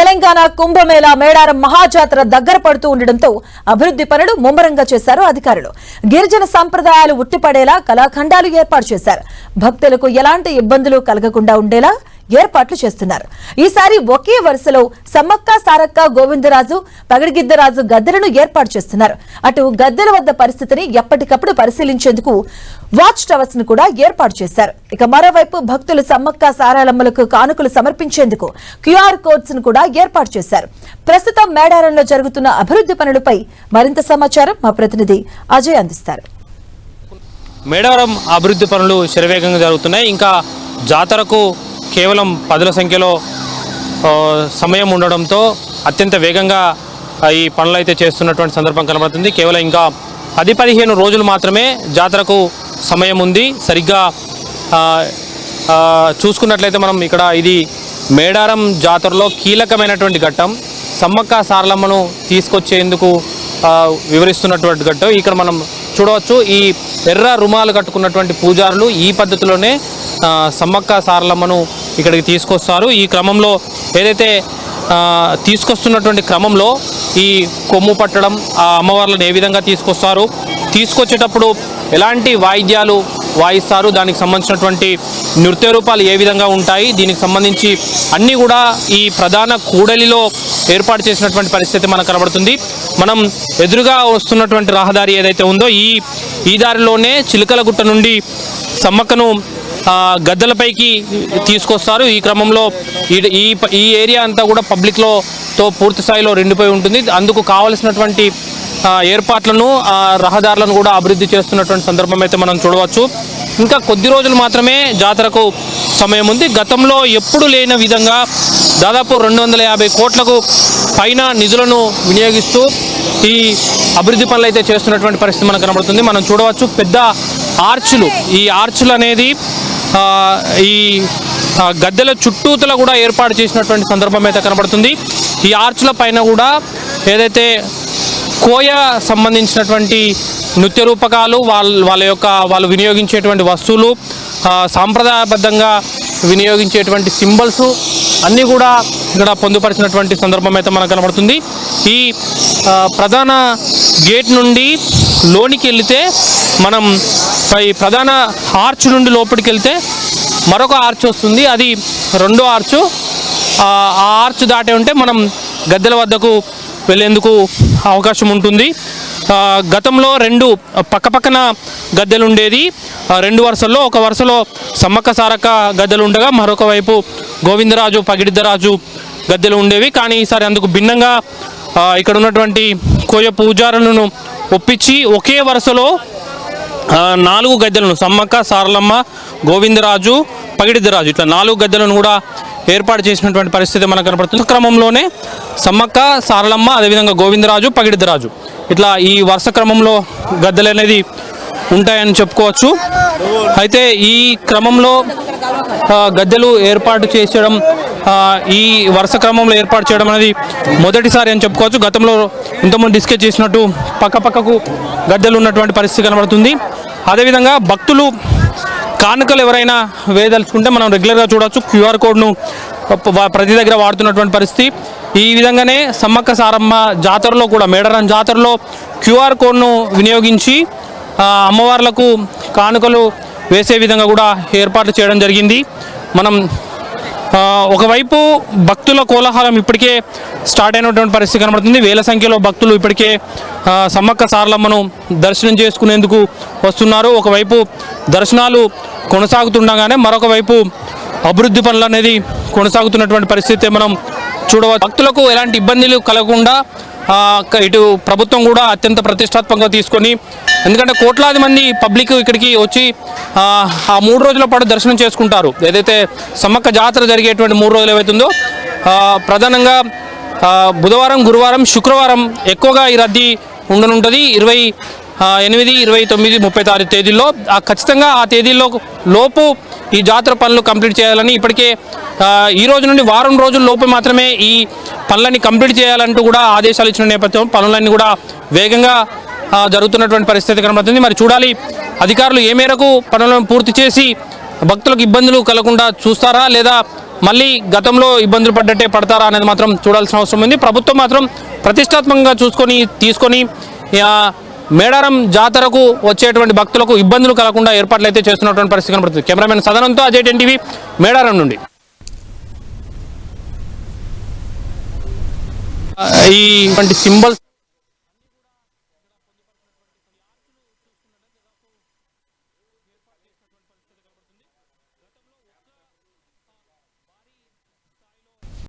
తెలంగాణ కుంభమేళా మేడారం మహాజాతర దగ్గర పడుతూ ఉండడంతో అభివృద్ధి పనులు ముమ్మరంగా చేశారు అధికారులు. గిరిజన సంప్రదాయాలు ఉట్టిపడేలా కళాఖండాలు ఏర్పాటు చేశారు. భక్తులకు ఎలాంటి ఇబ్బందులు కలగకుండా ఉండేలా ఏర్పాట్లు చేస్తున్నారు. ఈసారి ఒకే వరుసలో సమ్మక్క సారక్క గోవిందరాజు పగిడిగిద్దరాజు గద్దెలను ఏర్పాటు చేస్తున్నారు. అటు గద్దెల వద్ద పరిస్థితిని ఎప్పటికప్పుడు పరిశీలించేందుకు వాచ్ టవర్స్ ను కూడా ఏర్పాటు చేశారు. ఇక మరోవైపు భక్తులు సమ్మక్క సారాలమ్మలకు కానుకలు సమర్పించేందుకు QR కోడ్స్ ను కూడా ఏర్పాటు చేశారు. ప్రస్తుతం మేడారంలో జరుగుతున్న అభివృద్ధి పనులపై మరింత సమాచారం మా ప్రతినిధి అజయ్ అందిస్తారు. మేడారం అభివృద్ధి పనులు శరవేగంగా జరుగుతున్నాయి. ఇంకా జాతరకు కేవలం 10ల సంఖ్యలో సమయం ఉండడంతో అత్యంత వేగంగా ఈ పనులు అయితే చేస్తున్నటువంటి సందర్భం కనబడుతుంది. కేవలం ఇంకా 10-15 రోజులు మాత్రమే జాతరకు సమయం ఉంది. సరిగ్గా చూసుకున్నట్లయితే మనం ఇక్కడ ఇది మేడారం జాతరలో కీలకమైనటువంటి ఘట్టం. సమ్మక్క సారలమ్మను తీసుకొచ్చేందుకు వివరిస్తున్నటువంటి ఘట్టం. ఇక్కడ మనం చూడవచ్చు ఈ ఎర్ర రుమాలు కట్టుకున్నటువంటి పూజారులు ఈ పద్ధతిలోనే సమ్మక్క సారలమ్మను ఇక్కడికి తీసుకొస్తారు. ఈ క్రమంలో ఏదైతే తీసుకొస్తున్నటువంటి క్రమంలో ఈ కొమ్ము పట్టడం, ఆ అమ్మవార్లను ఏ విధంగా తీసుకొస్తారు, తీసుకొచ్చేటప్పుడు ఎలాంటి వాయిద్యాలు వాయిస్తారు, దానికి సంబంధించినటువంటి నృత్య రూపాలు ఏ విధంగా ఉంటాయి, దీనికి సంబంధించి అన్నీ కూడా ఈ ప్రధాన కూడలిలో ఏర్పాటు చేసినటువంటి పరిస్థితి మనకు కనబడుతుంది. మనం ఎదురుగా వస్తున్నటువంటి రహదారి ఏదైతే ఉందో ఈ దారిలోనే చిలకలగుట్ట నుండి సమ్మక్కను గద్దెలపైకి తీసుకొస్తారు. ఈ క్రమంలో ఈ ఏరియా అంతా కూడా పబ్లిక్తో పూర్తి స్థాయిలో నిండిపోయి ఉంటుంది. అందుకు కావలసినటువంటి ఏర్పాట్లను రహదారులను కూడా అభివృద్ధి చేస్తున్నటువంటి సందర్భం అయితే మనం చూడవచ్చు. ఇంకా కొద్ది రోజులు మాత్రమే జాతరకు సమయం ఉంది. గతంలో ఎప్పుడు లేని విధంగా దాదాపు 250 కోట్లకు పైన నిధులను వినియోగిస్తూ ఈ అభివృద్ధి పనులు అయితే చేస్తున్నటువంటి పరిస్థితి మనకు కనబడుతుంది. మనం చూడవచ్చు పెద్ద ఆర్చులు, ఈ ఆర్చులు అనేది ఈ గద్దెల చుట్టూతల కూడా ఏర్పాటు చేసినటువంటి సందర్భం అయితే కనబడుతుంది. ఈ ఆర్చుల పైన కూడా ఏదైతే కోయ సంబంధించినటువంటి నృత్య రూపకాలు, వాళ్ళు వినియోగించేటువంటి వస్తువులు, సాంప్రదాయబద్ధంగా వినియోగించేటువంటి సింబల్స్ అన్నీ కూడా ఇక్కడ పొందుపరిచినటువంటి సందర్భం అయితే మనకు కనబడుతుంది. ఈ ప్రధాన గేట్ నుండి లోనికి వెళితే మనం ఈ ప్రధాన ఆర్చ్ నుండి లోపలికి వెళ్తే మరొక ఆర్చ్ వస్తుంది. అది రెండో ఆర్చు. ఆ ఆర్చ్ దాటే ఉంటే మనం గద్దెల వద్దకు వెళ్ళేందుకు అవకాశం ఉంటుంది. గతంలో 2 పక్కపక్కన గద్దెలు ఉండేది. 2 వరుసల్లో, ఒక వరుసలో సమ్మక్క సారక్క గద్దెలు ఉండగా మరొక వైపు గోవిందరాజు పగిడిద్దరాజు గద్దెలు ఉండేవి. కానీ ఈసారి అందుకు భిన్నంగా ఇక్కడ ఉన్నటువంటి కోయ పూజారులను ఒప్పించి ఒకే వరుసలో 4 గద్దెలను సమ్మక్క సారలమ్మ గోవిందరాజు పగిడిద్దరాజు ఇట్లా 4 గద్దెలను కూడా ఏర్పాటు చేసినటువంటి పరిస్థితి మనకు కనపడుతుంది. క్రమంలోనే సమ్మక్క సారలమ్మ అదేవిధంగా గోవిందరాజు పగిడిద్దరాజు ఇట్లా ఈ వరుస క్రమంలో గద్దెలు అనేది ఉంటాయని చెప్పుకోవచ్చు. అయితే ఈ క్రమంలో గద్దెలు ఏర్పాటు చేయడం, ఈ వరుస క్రమంలో ఏర్పాటు చేయడం అనేది మొదటిసారి అని చెప్పుకోవచ్చు. గతంలో ఇంతకుముందు డిస్కస్ చేసినట్టు పక్కపక్కకు గద్దెలు ఉన్నటువంటి పరిస్థితి కనబడుతుంది. అదేవిధంగా భక్తులు కానుకలు ఎవరైనా వేయదలుచుకుంటే మనం రెగ్యులర్గా చూడవచ్చు QR కోడ్ను ప్రతి దగ్గర వాడుతున్నటువంటి పరిస్థితి. ఈ విధంగానే సమ్మక్క సారమ్మ జాతరలో కూడా మేడారం జాతరలో QR కోడ్ను వినియోగించి అమ్మవార్లకు కానుకలు వేసే విధంగా కూడా ఏర్పాట్లు చేయడం జరిగింది. మనం ఒకవైపు భక్తుల కోలాహలం ఇప్పటికే స్టార్ట్ అయినటువంటి పరిస్థితి కనబడుతుంది. వేల సంఖ్యలో భక్తులు ఇప్పటికే సమ్మక్క సారలమ్మను దర్శనం చేసుకునేందుకు వస్తున్నారు. ఒకవైపు దర్శనాలు కొనసాగుతుండగానే మరొక వైపు అభివృద్ధి పనులు అనేది కొనసాగుతున్నటువంటి పరిస్థితి మనం చూడవచ్చు. భక్తులకు ఎలాంటి ఇబ్బందులు కలగకుండా ఇటు ప్రభుత్వం కూడా అత్యంత ప్రతిష్టాత్మకంగా తీసుకొని, ఎందుకంటే కోట్లాది మంది పబ్లిక్ ఇక్కడికి వచ్చి ఆ 3 రోజుల పాటు దర్శనం చేసుకుంటారు. ఏదైతే సమ్మక్క జాతర జరిగేటువంటి 3 రోజులు ఏవైతుందో ప్రధానంగా బుధవారం, గురువారం, శుక్రవారం ఎక్కువగా ఈ రద్దీ ఉండనుంటుంది. 28, 29, 30 తారీఖు తేదీల్లో ఖచ్చితంగా ఆ తేదీల్లో లోపు ఈ జాతర పనులు కంప్లీట్ చేయాలని ఇప్పటికే ఈ రోజు నుండి వారం రోజుల లోపు మాత్రమే ఈ పనులన్నీ కంప్లీట్ చేయాలంటూ కూడా ఆదేశాలు ఇచ్చిన నేపథ్యం పనులన్నీ కూడా వేగంగా జరుగుతున్నటువంటి పరిస్థితి కనబడుతుంది. మరి చూడాలి అధికారులు ఏ మేరకు పనులను పూర్తి చేసి భక్తులకు ఇబ్బందులు కలగకుండా చూస్తారా, లేదా మళ్ళీ గతంలో ఇబ్బందులు పడ్డట్టే పడతారా అనేది మాత్రం చూడాల్సిన అవసరం ఉంది. ప్రభుత్వం మాత్రం ప్రతిష్టాత్మకంగా తీసుకొని మేడారం జాతరకు వచ్చేటువంటి భక్తులకు ఇబ్బందులు కలగకుండా ఏర్పాట్లు అయితే చేస్తున్నటువంటి పరిస్థితి కనబడుతుంది. కెమెరామెన్ సదనంతో అజయ్ 10 టీవీ మేడారం నుండి. ఈ సింబల్స్